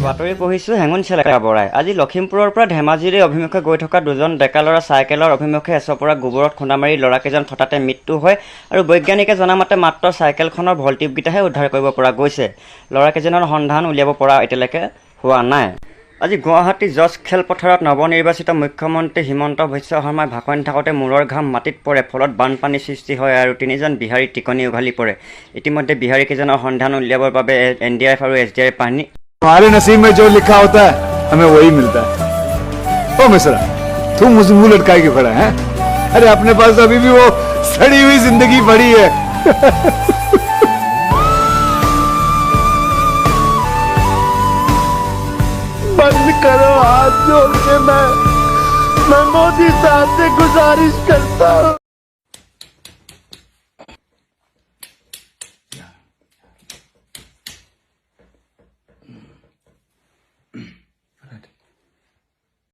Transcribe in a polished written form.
বাতৰি পঢ়িছো হেঙুন চেলেকা বৰাই। আজি লখিমপুৰৰ পৰা ধেমাজিৰে অভিমুখে গৈ থকা দুজন ডেকা ল'ৰা চাইকেলৰ অভিমুখে এচপৰা গোবৰত খুন্দা মাৰি ল'ৰাকেইজন হঠাতে মৃত্যু হয় আৰু বৈজ্ঞানিকে জনামতে মাত্ৰ চাইকেলখনৰ ভল্টিপকেইটাহে উদ্ধাৰ কৰিব পৰা গৈছে। ল'ৰাকেইজনৰ সন্ধান উলিয়াব পৰা এতিয়ালৈকে হোৱা নাই। আজি গুৱাহাটী জজ খেলপথাৰত নৱনিৰ্বাচিত মুখ্যমন্ত্ৰী হিমন্ত বিশ্ব শৰ্মাই ভাষণ দি থাকোঁতে মূৰৰ ঘাম মাটিত পৰে, ফলত বানপানীৰ সৃষ্টি হয় আৰু তিনিজন বিহাৰীৰ টিকনি উঘালি পৰে। ইতিমধ্যে বিহাৰীকেইজনৰ সন্ধান উলিয়াবৰ বাবে NDRF আৰু SDRF বাহিনী। हमारे नसीब में जो लिखा होता है हमें वही मिलता है। ओ मिश्रा, तुम मुझे मुंह लटकाए के खड़ा है? अरे अपने पास अभी भी वो सड़ी हुई जिंदगी पड़ी है। बंद करो हाथ जोड़ के, मैं मोदी साहब से गुजारिश करता हूँ।